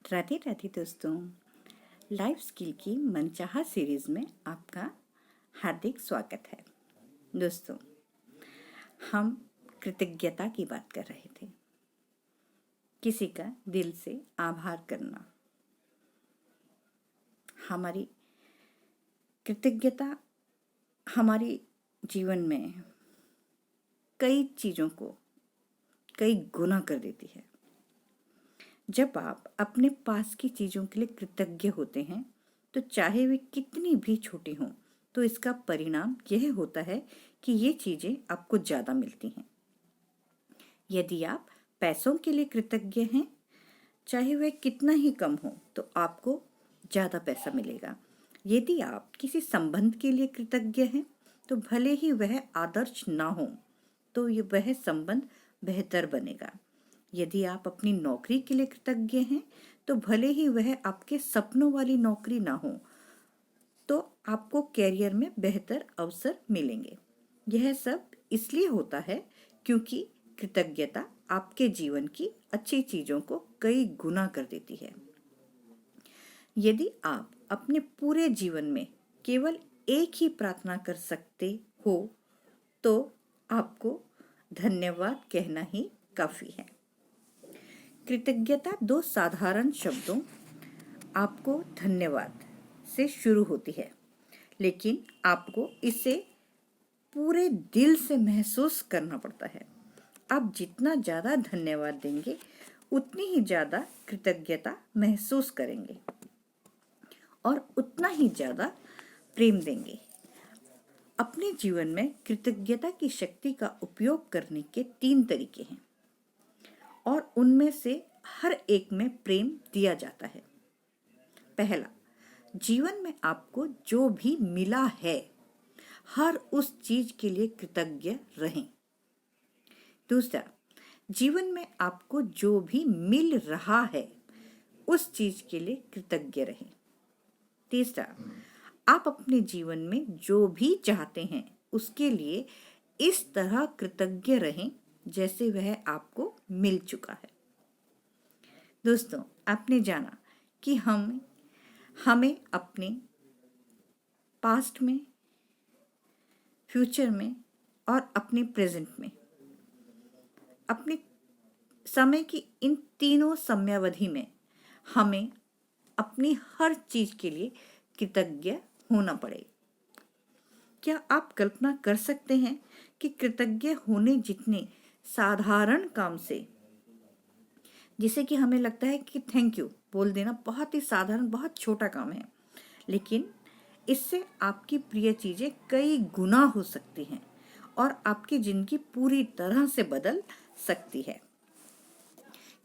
राधे राधे दोस्तों, life skill की मनचाहा सीरीज़ में आपका हार्दिक स्वागत है। दोस्तों, हम कृतज्ञता की बात कर रहे थे। किसी का दिल से आभार करना। हमारी कृतज्ञता हमारी जीवन में कई चीज़ों को कई गुना कर देती है। जब आप अपने पास की चीज़ों के लिए कृतज्ञ होते हैं तो चाहे वे कितनी भी छोटी हों, तो इसका परिणाम यह होता है कि ये चीज़ें आपको ज़्यादा मिलती हैं। यदि आप पैसों के लिए कृतज्ञ हैं, चाहे वह कितना ही कम हो, तो आपको ज़्यादा पैसा मिलेगा। यदि आप किसी संबंध के लिए कृतज्ञ हैं, तो भले ही वह आदर्श ना हो, तो वह संबंध बेहतर बनेगा। यदि आप अपनी नौकरी के लिए कृतज्ञ हैं, तो भले ही वह आपके सपनों वाली नौकरी ना हो, तो आपको कैरियर में बेहतर अवसर मिलेंगे। यह सब इसलिए होता है क्योंकि कृतज्ञता आपके जीवन की अच्छी चीज़ों को कई गुना कर देती है। यदि आप अपने पूरे जीवन में केवल एक ही प्रार्थना कर सकते हो, तो आपको धन्यवाद कहना ही काफ़ी है। कृतज्ञता दो साधारण शब्दों आपको धन्यवाद से शुरू होती है, लेकिन आपको इसे पूरे दिल से महसूस करना पड़ता है। आप जितना ज़्यादा धन्यवाद देंगे, उतनी ही ज़्यादा कृतज्ञता महसूस करेंगे और उतना ही ज़्यादा प्रेम देंगे। अपने जीवन में कृतज्ञता की शक्ति का उपयोग करने के 3 तरीके हैं और उनमें से हर एक में प्रेम दिया जाता है। पहला, जीवन में आपको जो भी मिला है, हर उस चीज के लिए कृतज्ञ रहें। दूसरा, जीवन में आपको जो भी मिल रहा है, उस चीज के लिए कृतज्ञ रहें। तीसरा, आप अपने जीवन में जो भी चाहते हैं, उसके लिए इस तरह कृतज्ञ रहें जैसे वह आपको मिल चुका है। दोस्तों, आपने जाना कि हमें अपने पास्ट में, फ्यूचर में और अपने प्रेजेंट में, अपने समय की इन तीनों समयावधि में हमें अपनी हर चीज के लिए कृतज्ञ होना पड़े। क्या आप कल्पना कर सकते हैं कि कृतज्ञ होने जितने साधारण काम से, जिसे कि हमें लगता है कि थैंक यू बोल देना बहुत ही साधारण, बहुत छोटा काम है, लेकिन इससे आपकी प्रिय चीजें कई गुना हो सकती हैं और आपकी जिंदगी पूरी तरह से बदल सकती है।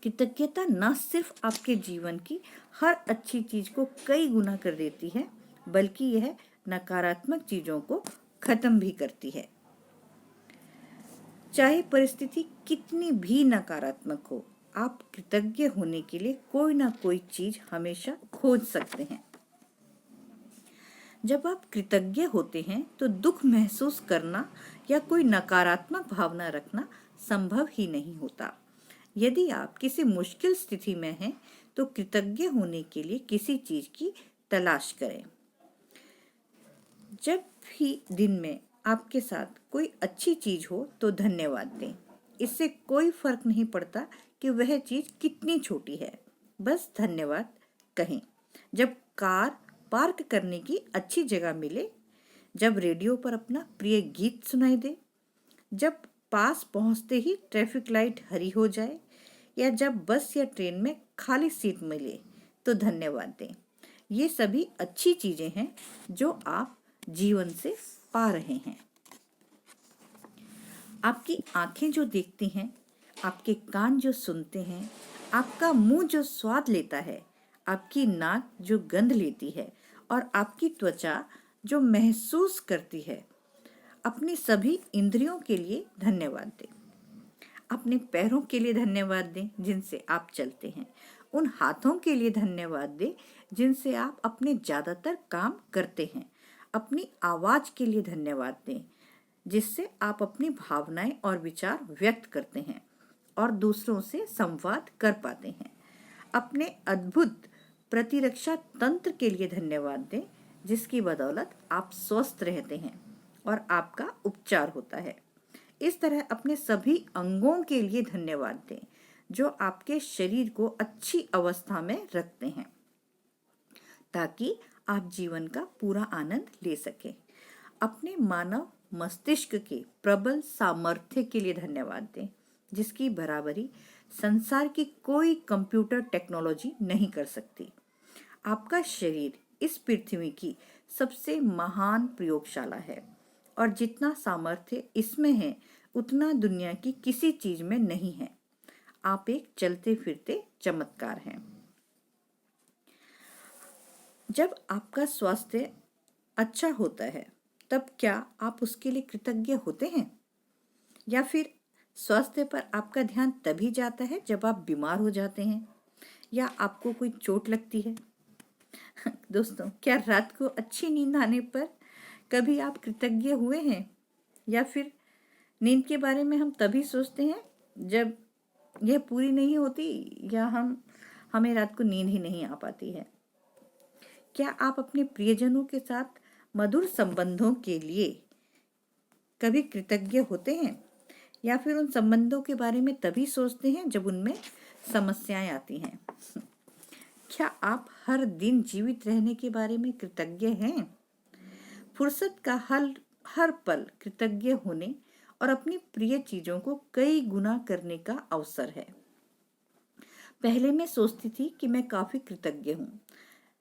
कृतज्ञता न सिर्फ आपके जीवन की हर अच्छी चीज को कई गुना कर देती है, बल्कि यह नकारात्मक चीजों को खत्म भी करती है। चाहे परिस्थिति कितनी भी नकारात्मक हो, आप कृतज्ञ होने के लिए कोई ना कोई चीज हमेशा खोज सकते हैं। जब आप कृतज्ञ होते हैं, तो दुख महसूस करना या कोई नकारात्मक भावना रखना संभव ही नहीं होता। यदि आप किसी मुश्किल स्थिति में हैं, तो कृतज्ञ होने के लिए किसी चीज की तलाश करें। जब भी दिन में आपके साथ कोई अच्छी चीज हो, तो धन्यवाद दें। इससे कोई फर्क नहीं पड़ता कि वह चीज कितनी छोटी है, बस धन्यवाद कहें। जब कार पार्क करने की अच्छी जगह मिले, जब रेडियो पर अपना प्रिय गीत सुनाई दे, जब पास पहुंचते ही ट्रैफिक लाइट हरी हो जाए, या जब बस या ट्रेन में खाली सीट मिले, तो धन्यवाद दें। ये सभी अच्छी चीजें हैं जो आप जीवन से पा रहे हैं। आपकी आंखें जो देखती हैं, आपके कान जो सुनते हैं, आपका मुंह जो स्वाद लेता है, आपकी नाक जो गंध लेती है और आपकी त्वचा जो महसूस करती है, अपनी सभी इंद्रियों के लिए धन्यवाद दें। अपने पैरों के लिए धन्यवाद दें जिनसे आप चलते हैं। उन हाथों के लिए धन्यवाद दें जिनसे आप अपने ज़्यादातर काम करते हैं। अपनी आवाज़ के लिए धन्यवाद दें जिससे आप अपनी भावनाएं और विचार व्यक्त करते हैं और दूसरों से संवाद कर पाते हैं। अपने अद्भुत प्रतिरक्षा तंत्र के लिए धन्यवाद दें, जिसकी बदौलत आप स्वस्थ रहते हैं और आपका उपचार होता है। इस तरह अपने सभी अंगों के लिए धन्यवाद दें जो आपके शरीर को अच्छी अवस्था में रखते हैं, ताकि आप जीवन का पूरा आनंद ले सकें। अपने मानव मस्तिष्क के प्रबल सामर्थ्य के लिए धन्यवाद दें, जिसकी बराबरी संसार की कोई कंप्यूटर टेक्नोलॉजी नहीं कर सकती। आपका शरीर इस पृथ्वी की सबसे महान प्रयोगशाला है और जितना सामर्थ्य इसमें है उतना दुनिया की किसी चीज में नहीं है। आप एक चलते फिरते चमत्कार हैं। जब आपका स्वास्थ्य अच्छा होता है तब क्या आप उसके लिए कृतज्ञ होते हैं, या फिर स्वास्थ्य पर आपका ध्यान तभी जाता है जब आप बीमार हो जाते हैं या आपको कोई चोट लगती है? दोस्तों, क्या रात को अच्छी नींद आने पर कभी आप कृतज्ञ हुए हैं, या फिर नींद के बारे में हम तभी सोचते हैं जब यह पूरी नहीं होती या हमें रात को नींद ही नहीं आ पाती है? क्या आप अपने प्रियजनों के साथ मधुर संबंधों के लिए कभी कृतज्ञ होते हैं, या फिर उन संबंधों के बारे में तभी सोचते हैं जब उनमें समस्याएं आती हैं? क्या आप हर दिन जीवित रहने के बारे में कृतज्ञ हैं? फुर्सत का हर पल कृतज्ञ होने और अपनी प्रिय चीजों को कई गुना करने का अवसर है। पहले मैं सोचती थी कि मैं काफी कृतज्ञ हूँ,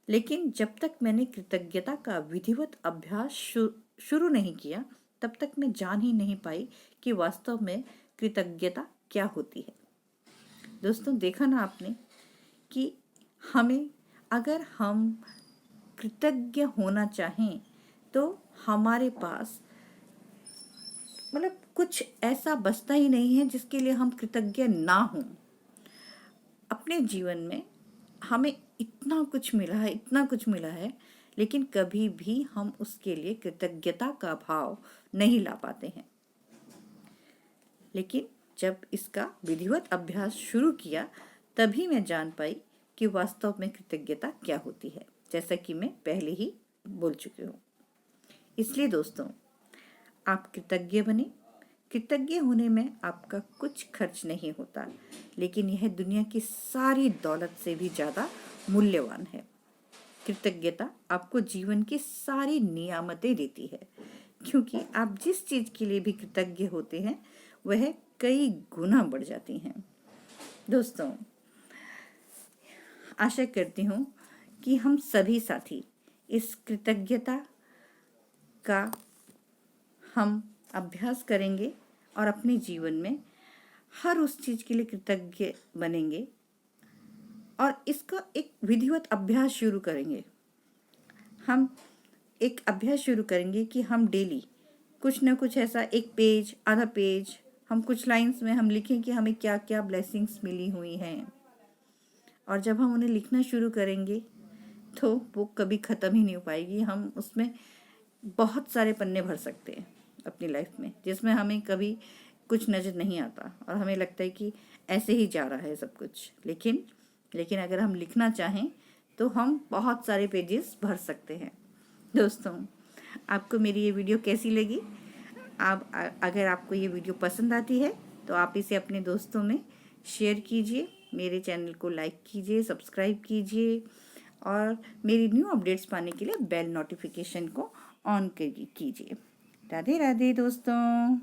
लेकिन जब तक मैंने कृतज्ञता का विधिवत अभ्यास शुरू नहीं किया तब तक मैं जान ही नहीं पाई कि वास्तव में कृतज्ञता क्या होती है। दोस्तों, देखा ना आपने कि अगर हम कृतज्ञ होना चाहें तो हमारे पास कुछ ऐसा बचता ही नहीं है जिसके लिए हम कृतज्ञ ना हों। अपने जीवन में हमें इतना कुछ मिला है, लेकिन कभी भी हम उसके लिए कृतज्ञता का भाव नहीं ला पाते हैं। लेकिन जब इसका विधिवत अभ्यास शुरू किया तभी मैं जान पाई कि वास्तव में कृतज्ञता क्या होती है, जैसा कि मैं पहले ही बोल चुकी हूँ। इसलिए दोस्तों, आप कृतज्ञ बने। कृतज्ञ होने में आपका कुछ खर्च नहीं होता, लेकिन यह दुनिया की सारी दौलत से भी ज़्यादा मूल्यवान है। कृतज्ञता आपको जीवन की सारी नियामतें देती है, क्योंकि आप जिस चीज़ के लिए भी कृतज्ञ होते हैं वह कई गुना बढ़ जाती हैं। दोस्तों, आशा करती हूँ कि हम सभी साथी इस कृतज्ञता का हम अभ्यास करेंगे और अपने जीवन में हर उस चीज़ के लिए कृतज्ञ बनेंगे और इसका एक विधिवत अभ्यास शुरू करेंगे। हम एक अभ्यास शुरू करेंगे कि हम डेली कुछ न कुछ ऐसा एक पेज, आधा पेज, हम कुछ लाइंस में हम लिखें कि हमें क्या क्या ब्लेसिंग्स मिली हुई हैं। और जब हम उन्हें लिखना शुरू करेंगे तो वो कभी ख़त्म ही नहीं हो पाएगी। हम उसमें बहुत सारे पन्ने भर सकते हैं अपनी लाइफ में, जिसमें हमें कभी कुछ नज़र नहीं आता और हमें लगता है कि ऐसे ही जा रहा है सब कुछ। लेकिन अगर हम लिखना चाहें तो हम बहुत सारे पेजेस भर सकते हैं। दोस्तों, आपको मेरी ये वीडियो कैसी लगी? अगर आपको ये वीडियो पसंद आती है तो आप इसे अपने दोस्तों में शेयर कीजिए, मेरे चैनल को लाइक कीजिए, सब्सक्राइब कीजिए और मेरी न्यू अपडेट्स पाने के लिए बेल नोटिफिकेशन को ऑन कीजिए। राधे राधे दोस्तों।